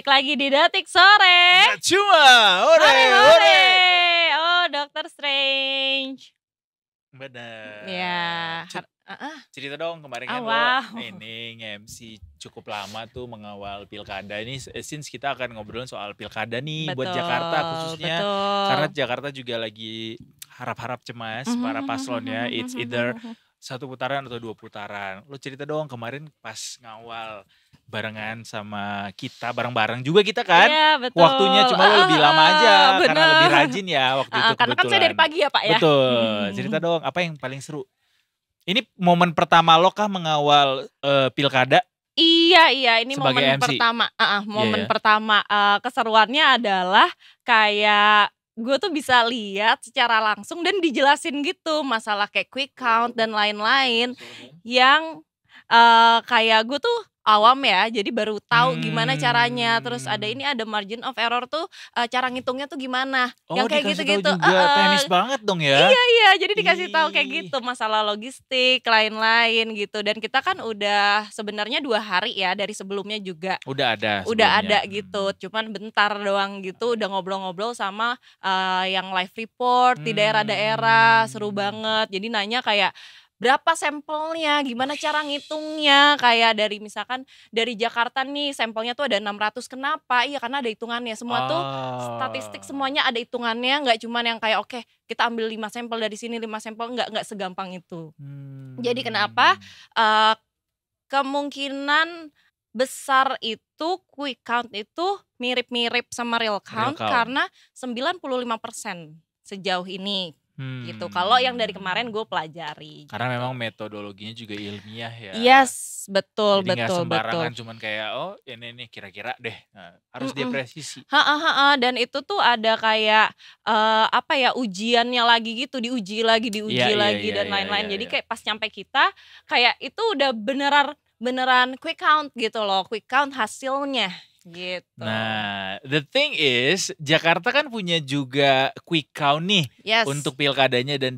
balik lagi di Detik Sore. Cuma Hore. Oh, Dr. Strange. Bener. Ya. Cerita dong kemarin kan wow. lo ini nge-MC cukup lama tuh mengawal pilkada ini. Since kita akan ngobrolin soal pilkada nih buat Jakarta khususnya. Karena Jakarta juga lagi harap-harap cemas para paslonnya. It's either 1 putaran atau 2 putaran. Lo cerita dong kemarin pas ngawal barengan sama kita, bareng-bareng juga kita kan. Iya, betul. Waktunya cuma lo lebih lama aja bener. karena lebih rajin ya waktu itu Karena kan saya dari pagi ya Pak ya. Betul. Cerita dong apa yang paling seru? Ini momen pertama lo kah mengawal pilkada? Iya, ini sebagai momen MC. pertama. Pertama keseruannya adalah kayak gue tuh bisa lihat secara langsung dan dijelasin gitu masalah kayak quick count dan lain-lain yang kayak gue tuh awam ya, jadi baru tahu gimana caranya. Terus ada margin of error tuh cara ngitungnya tuh gimana. Yang kayak gitu-gitu. Teknis banget dong ya. Iya, jadi dikasih tahu kayak gitu masalah logistik, lain-lain gitu. Dan kita kan udah sebenarnya 2 hari ya dari sebelumnya juga. Udah ada gitu. Cuman bentar doang gitu udah ngobrol-ngobrol sama yang live report di daerah-daerah, seru banget. Jadi nanya kayak berapa sampelnya, gimana cara ngitungnya, kayak dari misalkan dari Jakarta nih sampelnya tuh ada 600, kenapa? Iya karena ada hitungannya, semua tuh statistik semuanya ada hitungannya, nggak cuman yang kayak oke, kita ambil 5 sampel dari sini, 5 sampel, nggak segampang itu. Jadi kenapa kemungkinan besar itu quick count itu mirip-mirip sama real count. Karena 95% sejauh ini. Gitu. Kalau yang dari kemarin gue pelajari. Karena memang metodologinya juga ilmiah ya. Yes, betul. Jadi nggak sembarangan cuman kayak ini kira-kira deh. Nah, harus dia presisi. Dan itu tuh ada kayak ujiannya lagi gitu, diuji lagi dan lain-lain. Jadi kayak pas nyampe kita kayak itu udah beneran quick count gitu loh, quick count hasilnya. Gitu. Nah, the thing is Jakarta kan punya juga quick count nih untuk pilkadanya dan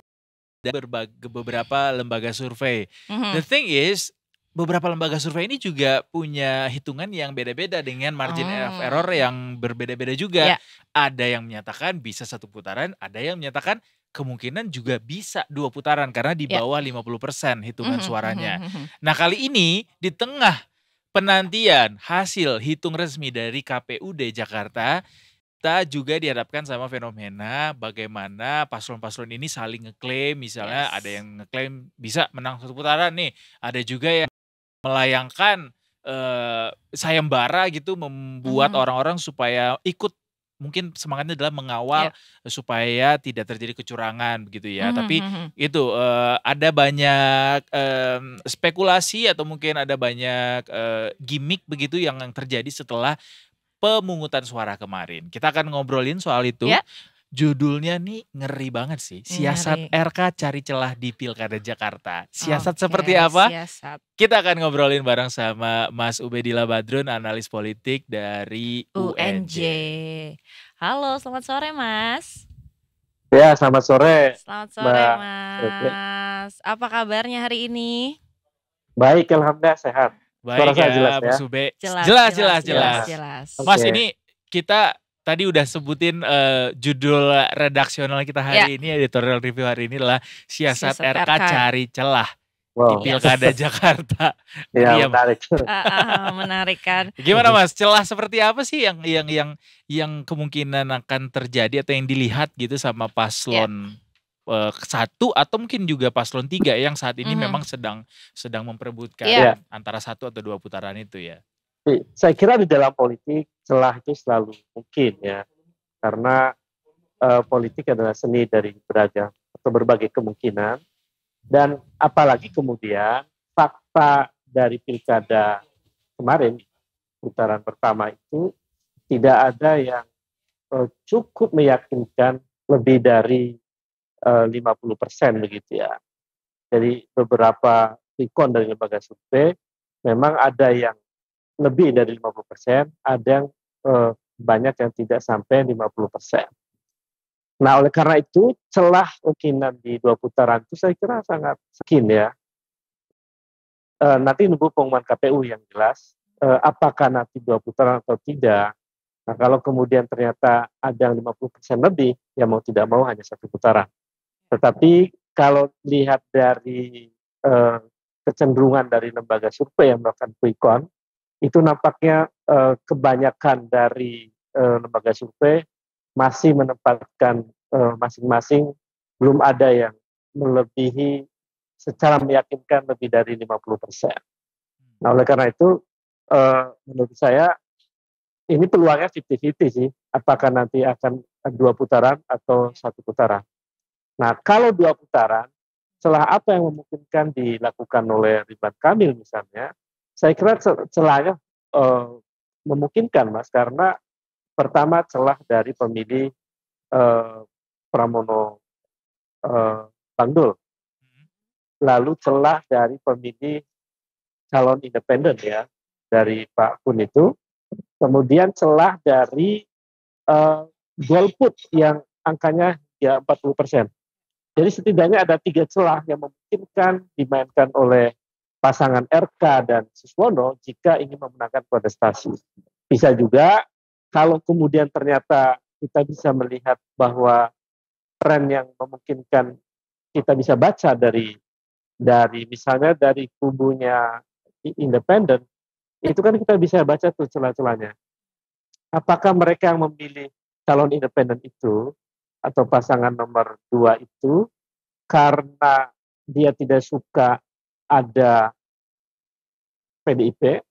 beberapa lembaga survei. The thing is beberapa lembaga survei ini juga punya hitungan yang beda-beda dengan margin of error yang berbeda-beda juga. Ada yang menyatakan bisa 1 putaran, ada yang menyatakan kemungkinan juga bisa 2 putaran karena di bawah 50% hitungan suaranya. Nah, kali ini di tengah penantian hasil hitung resmi dari KPUD Jakarta, kita juga dihadapkan sama fenomena bagaimana paslon-paslon ini saling ngeklaim. Misalnya ada yang ngeklaim bisa menang 1 putaran nih, ada juga yang melayangkan sayembara gitu, membuat orang-orang supaya ikut. Mungkin semangatnya adalah mengawal supaya tidak terjadi kecurangan begitu ya. Tapi itu ada banyak spekulasi atau mungkin ada banyak gimmick begitu yang terjadi setelah pemungutan suara kemarin. Kita akan ngobrolin soal itu. Judulnya nih ngeri banget sih. Siasat RK cari celah di Pilkada Jakarta. Siasat seperti apa? Kita akan ngobrolin bareng sama Mas Ubedillah Badrun, analis politik dari UNJ. Halo, selamat sore Mas. Ya, selamat sore. Selamat sore Mas. Apa kabarnya hari ini? Baik, alhamdulillah sehat. Baik ya, jelas, Mas Ube. Jelas. Mas, ini kita tadi udah sebutin judul redaksional kita hari ini, editorial review hari ini adalah Siasat RK cari celah di Pilkada Jakarta. Iya, menarik. Menarik kan. Gimana Mas, celah seperti apa sih yang kemungkinan akan terjadi atau yang dilihat gitu sama paslon 1 atau mungkin juga paslon 3 yang saat ini memang sedang memperebutkan antara 1 atau 2 putaran itu ya? Saya kira di dalam politik celah itu selalu mungkin ya, karena politik adalah seni dari berbagai kemungkinan, dan apalagi kemudian fakta dari pilkada kemarin putaran pertama itu tidak ada yang cukup meyakinkan lebih dari 50% begitu ya. Jadi beberapa recon dari lembaga survei memang ada yang lebih dari 50%, ada yang banyak yang tidak sampai 50%. Nah, oleh karena itu celah kemungkinan di 2 putaran itu saya kira sangat mungkin ya. Nanti nunggu pengumuman KPU yang jelas. apakah nanti 2 putaran atau tidak. Nah, kalau kemudian ternyata ada yang 50% lebih, ya mau tidak mau hanya 1 putaran. Tetapi kalau lihat dari kecenderungan dari lembaga survei yang melakukan quick count, itu nampaknya kebanyakan dari lembaga survei masih menempatkan masing-masing belum ada yang melebihi secara meyakinkan lebih dari 50%. Nah, oleh karena itu menurut saya ini peluangnya 50-50 sih, apakah nanti akan 2 putaran atau 1 putaran. Nah, kalau 2 putaran, celah apa yang memungkinkan dilakukan oleh Ridwan Kamil misalnya, saya kira celahnya memungkinkan, Mas, karena pertama celah dari pemilih Pramono Bangdul, lalu celah dari pemilih calon independen ya, dari Pak Kun itu, kemudian celah dari golput yang angkanya ya 40%. Jadi setidaknya ada 3 celah yang memungkinkan dimainkan oleh pasangan RK dan Suswono jika ingin memenangkan kontestasi. Bisa juga kalau kemudian ternyata kita bisa melihat bahwa tren yang memungkinkan kita bisa baca dari misalnya dari kubunya independen, itu kan kita bisa baca tuh celah-celahnya. Apakah mereka yang memilih calon independen itu atau pasangan nomor 2 itu karena dia tidak suka ada PDIP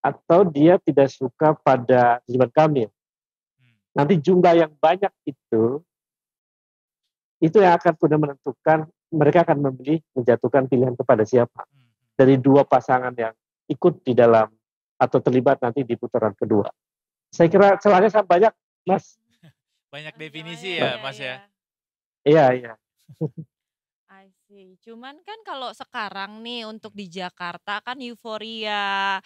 atau dia tidak suka pada Ridwan Kamil. Nanti jumlah yang banyak itu yang akan sudah menentukan mereka akan memilih menjatuhkan pilihan kepada siapa dari 2 pasangan yang ikut di dalam atau terlibat nanti di putaran kedua. Saya kira celahnya sangat banyak, Mas. Banyak definisi ya, Mas ya? Iya. I see. Cuman kan kalau sekarang nih untuk di Jakarta kan euforia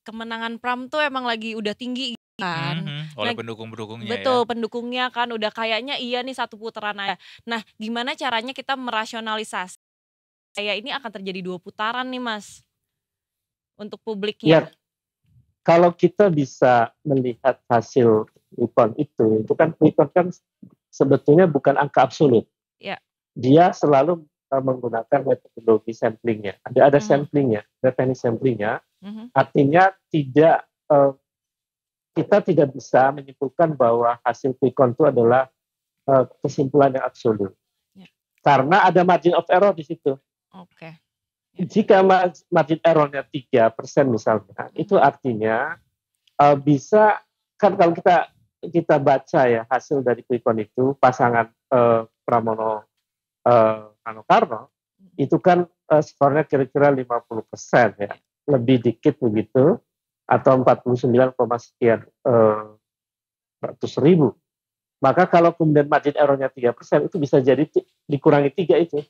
kemenangan Pram tuh emang lagi udah tinggi kan. Oleh pendukung-pendukungnya ya. Betul, pendukungnya kan udah kayaknya iya nih 1 putaran aja. Nah, gimana caranya kita merasionalisasi kayak ini akan terjadi 2 putaran nih, Mas, untuk publiknya? Ya, kalau kita bisa melihat hasil quick count itu kan quick count kan sebetulnya bukan angka absolut. Ya. Dia selalu menggunakan metodologi samplingnya. Ada samplingnya, ada teknik samplingnya. Artinya kita tidak bisa menyimpulkan bahwa hasil quick count itu adalah kesimpulan yang absolut. Ya. Karena ada margin of error di situ. Oke. Jika margin errornya 3% misalnya, itu artinya bisa kan kalau kita baca ya hasil dari quick count itu pasangan Pramono Karno itu kan skornya kira-kira 50% ya, lebih dikit begitu atau 49, sekian ratus ribu. Maka kalau kemudian margin errornya 3% itu bisa jadi dikurangi 3 itu.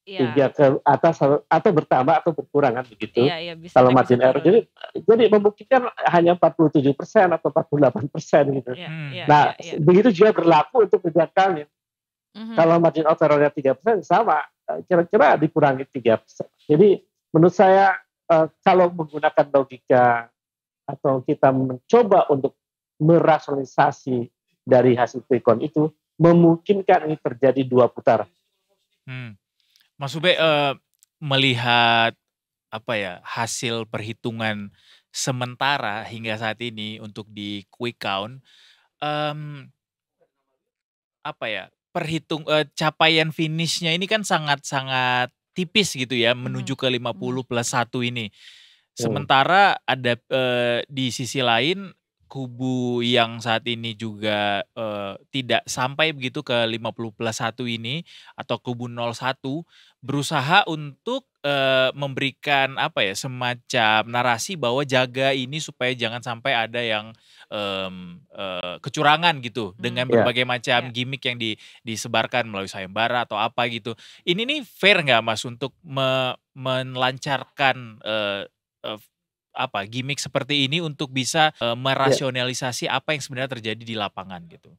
3 ke atas atau bertambah atau berkurang kan begitu. Iya, bisa kalau margin error. Jadi memungkinkan hanya 47% atau 48% gitu. Nah, begitu juga berlaku untuk Ridwan Kamil. Kalau margin of errornya 3% sama, kira-kira dikurangi 3%. Jadi menurut saya kalau menggunakan logika atau kita mencoba untuk merasionalisasi dari hasil quick count itu, memungkinkan ini terjadi 2 putaran. Mas Ube melihat hasil perhitungan sementara hingga saat ini untuk di quick count, capaian finishnya ini kan sangat-sangat tipis gitu ya, menuju ke 50+1 ini. Sementara ada di sisi lain kubu yang saat ini juga tidak sampai begitu ke 50+1 ini atau kubu 01 berusaha untuk memberikan semacam narasi bahwa jaga ini supaya jangan sampai ada yang kecurangan gitu dengan berbagai macam gimmick yang disebarkan melalui sayembara atau apa gitu. Ini nih fair nggak, Mas, untuk melancarkan gimmick seperti ini untuk bisa merasionalisasi apa yang sebenarnya terjadi di lapangan gitu?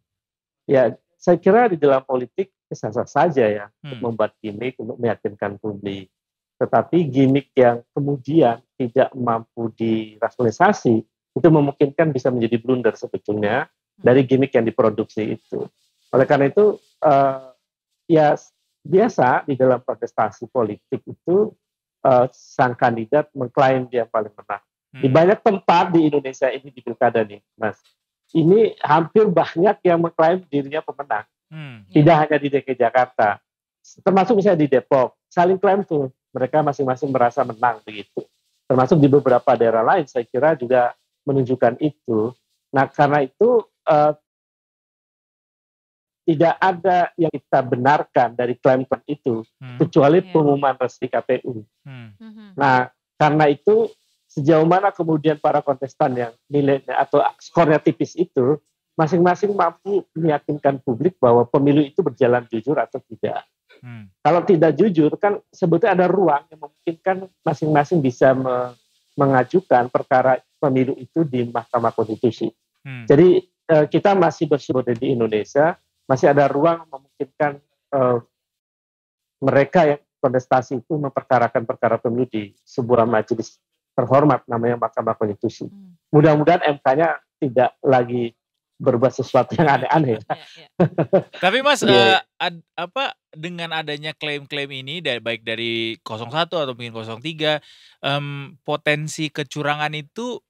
Ya, saya kira di dalam politik sah-sah saja ya untuk membuat gimmick untuk meyakinkan publik. Tetapi gimmick yang kemudian tidak mampu dirasionalisasi, itu memungkinkan bisa menjadi blunder sebetulnya dari gimmick yang diproduksi itu. Oleh karena itu, ya biasa di dalam kontestasi politik itu sang kandidat mengklaim dia paling menang. Di banyak tempat di Indonesia ini di pilkada nih, Mas, ini hampir banyak yang mengklaim dirinya pemenang. Tidak hanya di DKI Jakarta, termasuk misalnya di Depok, saling klaim tuh mereka masing-masing merasa menang begitu. Termasuk di beberapa daerah lain, saya kira juga menunjukkan itu. Nah, karena itu tidak ada yang kita benarkan dari klaim-klaim itu, kecuali pengumuman resmi KPU. Nah, karena itu sejauh mana kemudian para kontestan yang nilainya atau skornya tipis itu, masing-masing mampu meyakinkan publik bahwa pemilu itu berjalan jujur atau tidak. Kalau tidak jujur, kan sebetulnya ada ruang yang memungkinkan masing-masing bisa mengajukan perkara pemilu itu di Mahkamah Konstitusi. Jadi kita masih bersyukur di Indonesia, masih ada ruang memungkinkan mereka yang kontestasi itu memperkarakan perkara pemilu di sebuah majelis terhormat namanya Mahkamah Konstitusi. Mudah-mudahan MK-nya tidak lagi berbuat sesuatu yang aneh-aneh. Tapi Mas, dengan adanya klaim-klaim ini, baik dari 01 atau mungkin 03, potensi kecurangan itu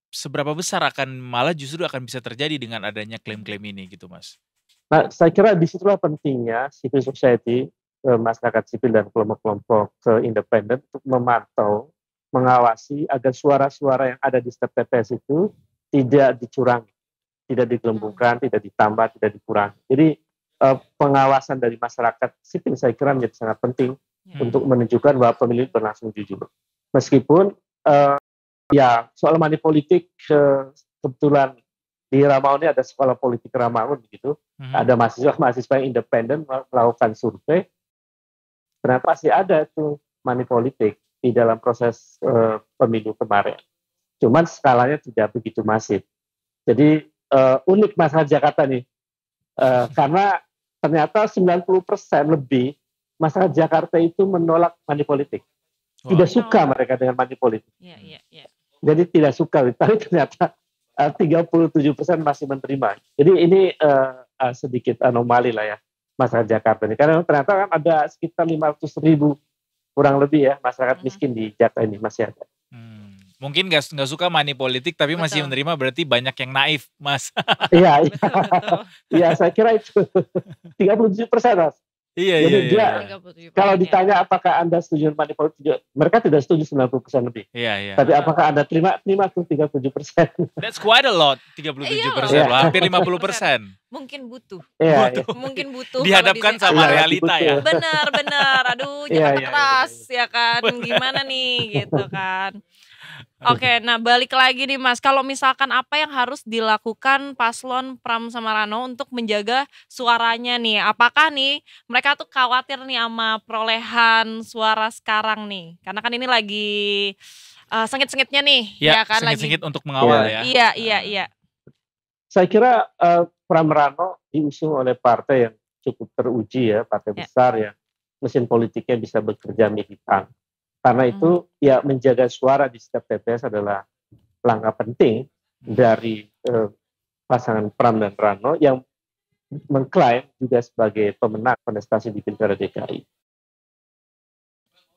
seberapa besar malah justru akan bisa terjadi dengan adanya klaim-klaim ini gitu, Mas? Nah, saya kira disitulah pentingnya civil society, masyarakat sipil dan kelompok-kelompok independen untuk memantau, mengawasi agar suara-suara yang ada di setiap TPS itu tidak dicurangi, tidak digelembungkan, tidak ditambah, tidak dikurangi. Jadi pengawasan dari masyarakat sipil saya kira menjadi sangat penting untuk menunjukkan bahwa pemilu berlangsung jujur. Meskipun ya soal money politik, kebetulan di Ramaun ini ada sekolah politik Ramaun begitu, ada mahasiswa yang independen melakukan survei, ternyata masih ada itu money politik di dalam proses pemilu kemarin. Cuman skalanya tidak begitu masif. Jadi unik masalah Jakarta nih, karena ternyata 90% lebih masyarakat Jakarta itu menolak money politik. Tidak suka mereka dengan money politik. Jadi tidak suka, tapi ternyata 37% masih menerima. Jadi ini sedikit anomali lah ya masyarakat Jakarta ini. Karena ternyata kan ada sekitar 500.000 kurang lebih ya masyarakat miskin di Jakarta ini masih ada. Mungkin nggak suka money politik tapi masih menerima, berarti banyak yang naif, Mas. Iya, iya, saya kira itu 37%, Mas. Iya. Kalau ditanya apakah Anda setuju dengan money politik, mereka tidak setuju 90% lebih. Iya. Tapi apakah Anda terima tuh 37%. That's quite a lot, 37%, hampir 50%. Mungkin butuh. Iya. Mungkin butuh. Dihadapkan sama realita ya. Benar. Aduh, Jakarta keras ya kan. Gimana nih gitu kan. Oke, nah balik lagi nih Mas, kalau misalkan apa yang harus dilakukan paslon Pram sama Rano untuk menjaga suaranya nih? Apakah nih mereka tuh khawatir nih sama perolehan suara sekarang nih? Karena kan ini lagi sengit-sengitnya nih, ya kan? Sengit-sengit untuk mengawal ya. Iya. Saya kira Pram Rano diusung oleh partai yang cukup teruji ya, partai besar ya, mesin politiknya bisa bekerja militan. Karena itu ya menjaga suara di setiap TPS adalah langkah penting dari pasangan Pram dan Rano yang mengklaim juga sebagai pemenang kontestasi di Pilkada DKI.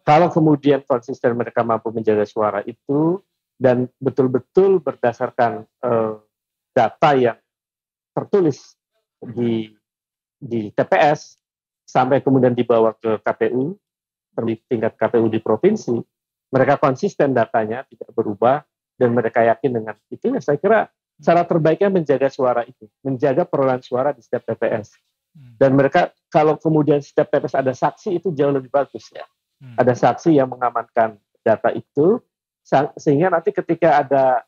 Kalau kemudian konsisten mereka mampu menjaga suara itu dan betul-betul berdasarkan data yang tertulis di TPS sampai kemudian dibawa ke KPU, di tingkat KPU di provinsi, mereka konsisten datanya tidak berubah dan mereka yakin dengan itu, ya saya kira cara terbaiknya menjaga suara itu, menjaga perolehan suara di setiap TPS. Dan mereka kalau kemudian setiap TPS ada saksi itu jauh lebih bagus ya. Ada saksi yang mengamankan data itu sehingga nanti ketika ada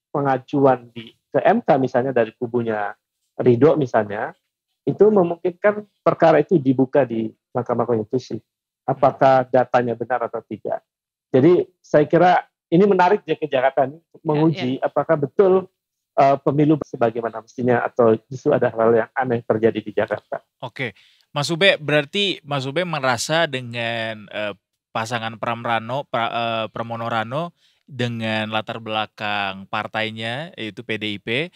pengajuan ke MK misalnya dari kubunya Ridho misalnya, itu memungkinkan perkara itu dibuka di Mahkamah Konstitusi. Apakah datanya benar atau tidak. Jadi saya kira ini menarik ke Jakarta ini untuk menguji apakah betul pemilu sebagaimana mestinya atau justru ada hal yang aneh terjadi di Jakarta. Oke, Mas Ube, berarti Mas Ube merasa dengan pasangan Pramono Rano dengan latar belakang partainya yaitu PDIP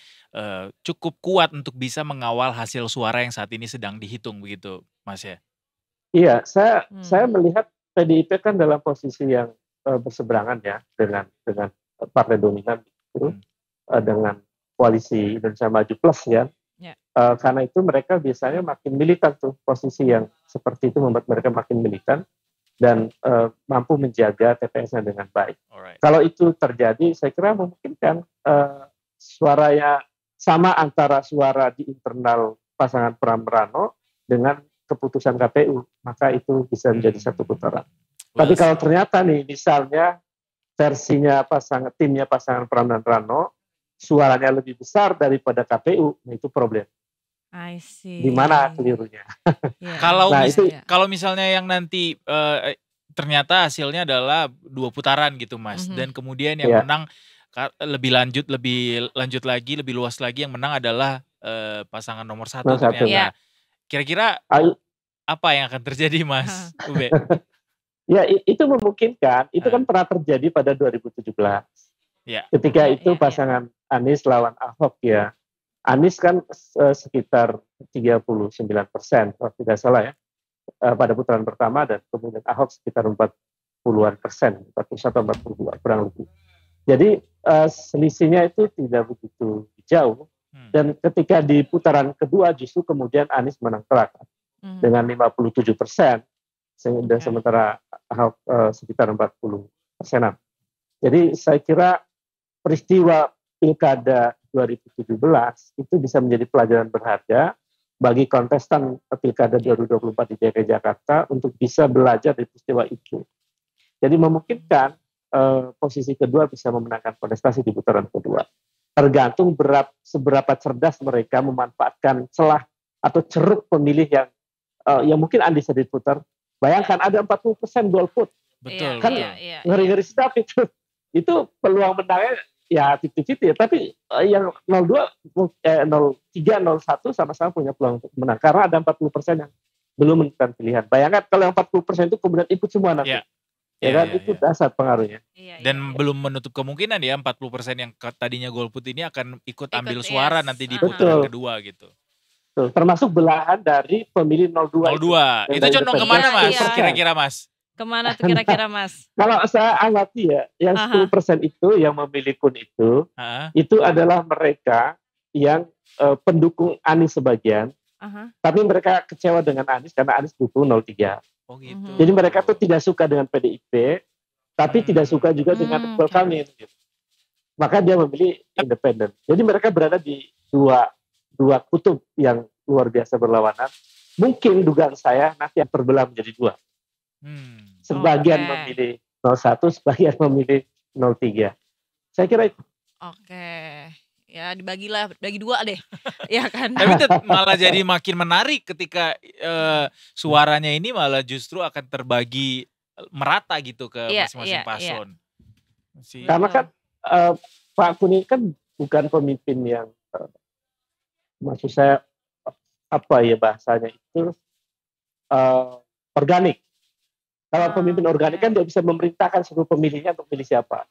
cukup kuat untuk bisa mengawal hasil suara yang saat ini sedang dihitung begitu, Mas ya? Iya, saya melihat PDIP kan dalam posisi yang berseberangan ya dengan partai dominan itu, dengan koalisi Indonesia Maju Plus ya. Karena itu mereka biasanya makin militan tuh, posisi yang seperti itu membuat mereka makin militan dan mampu menjaga TPS-nya dengan baik. Kalau itu terjadi, saya kira memungkinkan suaranya sama antara suara di internal pasangan Pramono dengan keputusan KPU, maka itu bisa menjadi satu putaran. Tapi kalau ternyata nih, misalnya versinya timnya pasangan Pramono Rano, suaranya lebih besar daripada KPU, nah itu problem. I see. Di mana kelirunya? Kalau misalnya yang nanti ternyata hasilnya adalah 2 putaran gitu, Mas, dan kemudian yang menang lebih lanjut lagi, lebih luas lagi, yang menang adalah pasangan nomor 1 ternyata. Kira-kira apa yang akan terjadi, Mas Ube? Ya itu memungkinkan, itu kan pernah terjadi pada 2017. Ketika itu pasangan Anies lawan Ahok ya. Anies kan sekitar 39% kalau tidak salah ya pada putaran pertama, dan kemudian Ahok sekitar 40-an%, 41-42 kurang lebih. Jadi selisihnya itu tidak begitu jauh, dan ketika di putaran kedua justru kemudian Anies menang telak dengan 57%, dan sementara Ahok sekitar 40%. Jadi saya kira peristiwa Pilkada 2017 itu bisa menjadi pelajaran berharga bagi kontestan Pilkada 2024 di DKI Jakarta untuk bisa belajar dari peristiwa itu. Jadi memungkinkan posisi kedua bisa memenangkan kontestasi di putaran kedua. Tergantung seberapa cerdas mereka memanfaatkan celah atau ceruk pemilih yang mungkin bisa diputar. Bayangkan ada 40% golput. Betul. Kan ngeri-ngeri sedap itu. Itu peluang menangnya ya 50-50 ya, tapi yang 03, 01 sama-sama punya peluang untuk menang karena ada 40% yang belum menentukan pilihan. Bayangkan kalau yang 40% itu kemudian ikut semua nanti. Itu dasar pengaruhnya. Dan belum menutup kemungkinan ya 40% yang tadinya golput ini akan ikut ambil suara nanti di putaran kedua gitu. Betul. Termasuk belahan dari pemilih 02. Itu condong kemana, Mas? Kira-kira, Mas? Kemana tuh kira-kira, Mas? Kalau saya amati ya, yang 10% itu yang memilih KUN itu adalah mereka yang pendukung Anies sebagian, tapi mereka kecewa dengan Anies karena Anies dukung 03. Oh gitu. Jadi mereka tuh tidak suka dengan PDIP, tapi tidak suka juga dengan Ridwan Kamil. Gitu. Maka dia memilih independen. Jadi mereka berada di dua kutub yang luar biasa berlawanan. Mungkin dugaan saya nanti yang terbelah menjadi 2. Sebagian memilih 01, sebagian memilih 03. Saya kira itu. Ya bagi 2 deh. Ya kan. Tapi malah jadi makin menarik ketika suaranya ini malah justru akan terbagi merata gitu ke masing-masing paslon. Karena kan Pak Kuning kan bukan pemimpin yang maksud saya bahasanya itu organik. Kalau pemimpin organik kan dia bisa memerintahkan seluruh pemilihnya untuk pilih siapa.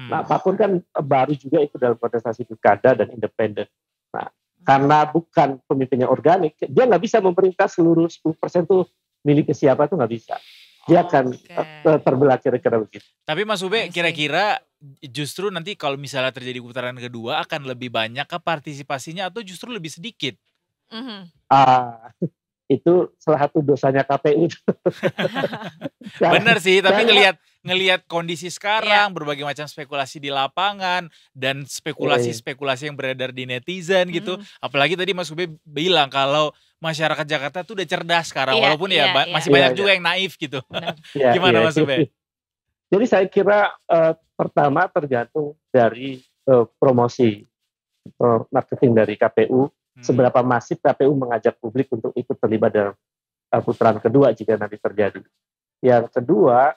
Nah, Pak Kun kan baru juga ikut dalam kontestasi pilkada dan independen. Nah, karena bukan pemimpinnya organik, dia nggak bisa memerintah seluruh 10% tuh milih ke siapa tuh nggak bisa. Dia akan terbelah kira-kira begitu. Tapi Mas Ube, kira-kira justru nanti kalau misalnya terjadi putaran kedua akan lebih banyak ke partisipasinya atau justru lebih sedikit? Itu salah satu dosanya KPU. Benar sih, tapi ngelihat kondisi sekarang, berbagai macam spekulasi di lapangan dan spekulasi-spekulasi yang beredar di netizen gitu. Apalagi tadi Mas Ube bilang kalau masyarakat Jakarta tuh udah cerdas sekarang, walaupun masih banyak juga yang naif gitu. Gimana Mas Ube? Jadi saya kira pertama tergantung dari promosi marketing dari KPU. Seberapa masif KPU mengajak publik untuk ikut terlibat dalam putaran kedua jika nanti terjadi. Yang kedua,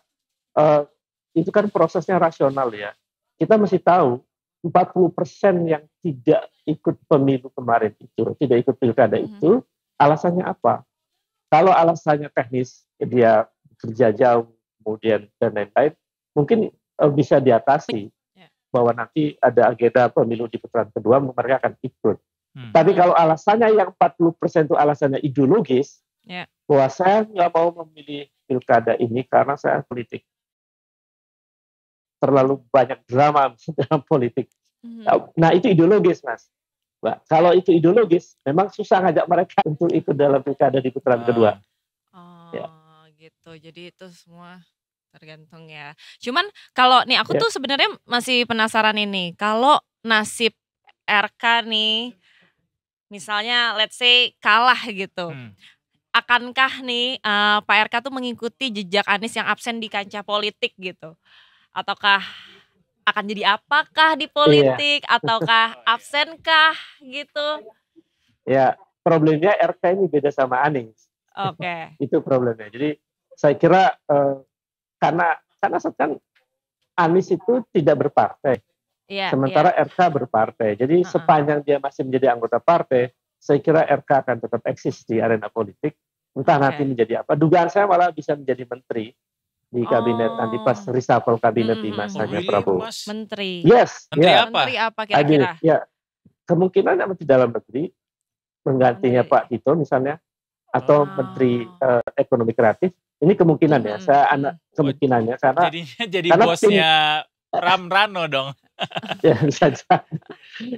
itu kan prosesnya rasional ya. Kita mesti tahu 40% yang tidak ikut pemilu kemarin itu, tidak ikut pilkada itu, alasannya apa? Kalau alasannya teknis, dia kerja jauh kemudian dan lain-lain, mungkin bisa diatasi bahwa nanti ada agenda pemilu di putaran kedua, mereka akan ikut. Tapi kalau alasannya yang 40% itu alasannya ideologis, bahwa saya nggak mau memilih pilkada ini karena saya politik. Terlalu banyak drama dalam politik. Nah itu ideologis, Mas. Nah, kalau itu ideologis, memang susah ngajak mereka untuk ikut dalam pilkada di putaran kedua. Gitu. Jadi itu semua tergantung ya. Cuman kalau nih aku tuh sebenarnya masih penasaran ini. Kalau nasib RK nih, misalnya let's say kalah gitu. Akankah nih Pak RK tuh mengikuti jejak Anies yang absen di kancah politik gitu? Ataukah akan jadi apakah di politik ataukah absenkah gitu? Ya, problemnya RK ini beda sama Anies. Oke. Itu problemnya. Jadi saya kira karena kan Anies itu tidak berpartai. Sementara RK berpartai. Jadi sepanjang dia masih menjadi anggota partai, saya kira RK akan tetap eksis di arena politik. Entah nanti menjadi apa. Dugaan saya malah bisa menjadi menteri di kabinet nanti pas reshuffle kabinet di masanya Prabowo. Menteri. Yes. Menteri apa? Menteri apa kira-kira? Ya, kemungkinan menteri dalam negeri menggantinya Pak Tito misalnya, atau menteri ekonomi kreatif. Ini kemungkinan ya. Saya kemungkinannya karena jadi bosnya Ram Rano dong. Ya saja.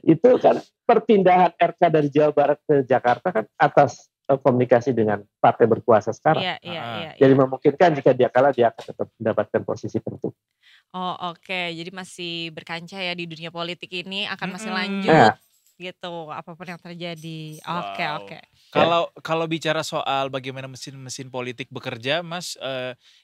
Itu kan perpindahan RK dari Jawa Barat ke Jakarta kan atas komunikasi dengan partai berkuasa sekarang. Jadi memungkinkan jika dia kalah dia akan tetap mendapatkan posisi penting. Oke. Jadi masih berkancah ya di dunia politik ini, akan masih lanjut gitu apapun yang terjadi. Oke. Kalau bicara soal bagaimana mesin politik bekerja, Mas,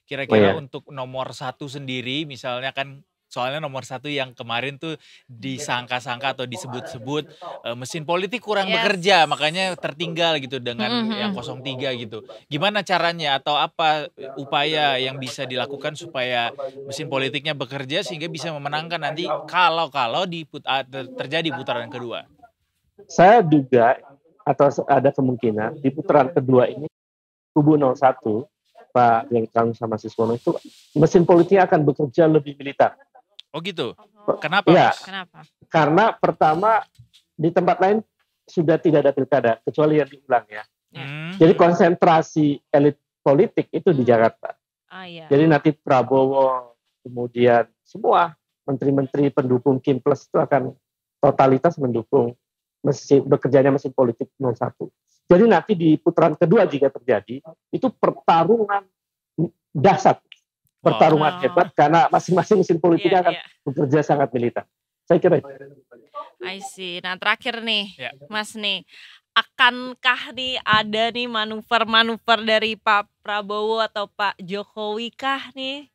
kira-kira untuk nomor 1 sendiri misalnya kan. Soalnya nomor 1 yang kemarin tuh disangka-sangka atau disebut-sebut mesin politik kurang bekerja, makanya tertinggal gitu dengan yang 03 gitu. Gimana caranya atau apa upaya yang bisa dilakukan supaya mesin politiknya bekerja sehingga bisa memenangkan nanti kalau terjadi putaran kedua? Saya duga atau ada kemungkinan di putaran kedua ini kubu 01 Pak yang sama Siswono itu mesin politiknya akan bekerja lebih militer. Oh gitu. Kenapa? Ya, kenapa? Karena pertama di tempat lain sudah tidak ada pilkada kecuali yang diulang ya. Jadi konsentrasi elit politik itu di Jakarta. Jadi nanti Prabowo kemudian semua menteri-menteri pendukung Kim Plus itu akan totalitas mendukung bekerjanya mesin politik 01. Jadi nanti di putaran kedua jika terjadi itu pertarungan dahsyat. Pertarungan hebat karena masing-masing mesin politik akan bekerja sangat militer. Saya kira itu. I see. Nah terakhir nih Mas nih, akankah nih ada nih manuver-manuver dari Pak Prabowo atau Pak Jokowi kah nih?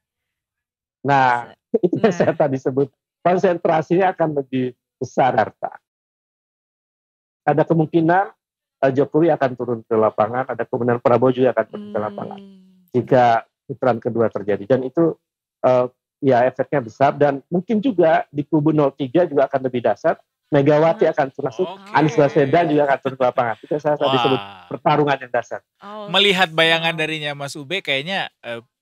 Nah itu yang saya tadi sebut, konsentrasinya akan lebih besar harta. Ada kemungkinan Jokowi akan turun ke lapangan, ada kemungkinan Prabowo juga akan turun ke lapangan. Jika putaran kedua terjadi, dan itu ya efeknya besar, dan mungkin juga di kubu 03 juga akan lebih dahsyat. Megawati akan masuk, Anies Baswedan juga akan turun ke lapangan. Itu saya tadi sebut pertarungan yang dahsyat. Melihat bayangan darinya Mas Ube, kayaknya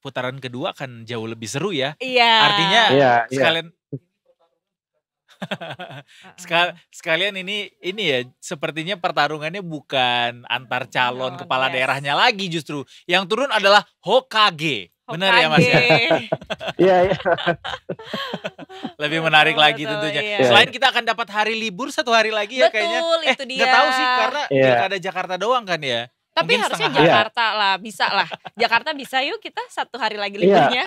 putaran kedua akan jauh lebih seru ya. Artinya sekalian sekalian ini ya sepertinya pertarungannya bukan antar calon kepala daerahnya lagi, justru yang turun adalah Hokage. Benar ya Mas? Iya. Lebih menarik lagi tentunya. Selain kita akan dapat hari libur 1 hari lagi ya kayaknya. Itu dia. Nggak tahu sih karena pilkada Jakarta doang kan ya. Tapi mungkin harusnya Jakarta lah, bisa lah. Jakarta bisa yuk kita 1 hari lagi liburnya.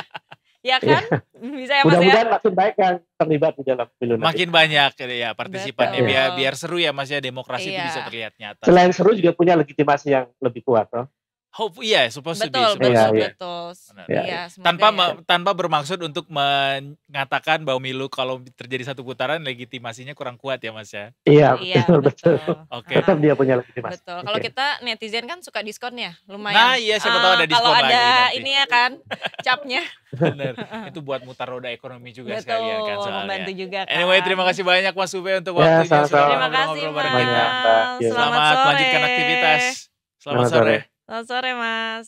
Ya kan? Bisa ya Mas ya? Mudah-mudahan makin baik yang terlibat di dalam pemilu nanti. Makin banyak ya partisipannya, biar seru ya Mas ya, demokrasi itu bisa terlihat nyata. Selain seru juga punya legitimasi yang lebih kuat toh. Supposed to be. Betul. Tanpa bermaksud untuk mengatakan bahwa milu kalau terjadi 1 putaran legitimasinya kurang kuat ya Mas ya. Iya, betul. Oke. Tetap dia punya legitimasi. Betul. Kalau kita netizen kan suka diskon ya, lumayan. Nah iya, siapa tahu ada diskon lagi. Kalau ada ini ya kan, capnya. Benar. Itu buat mutar roda ekonomi juga sekalian kan soalnya. Membantu juga kan. Anyway, terima kasih banyak Mas Ube untuk waktunya. Terima kasih Mas. Selamat melanjutkan aktivitas. Selamat sore. Selamat sore Mas.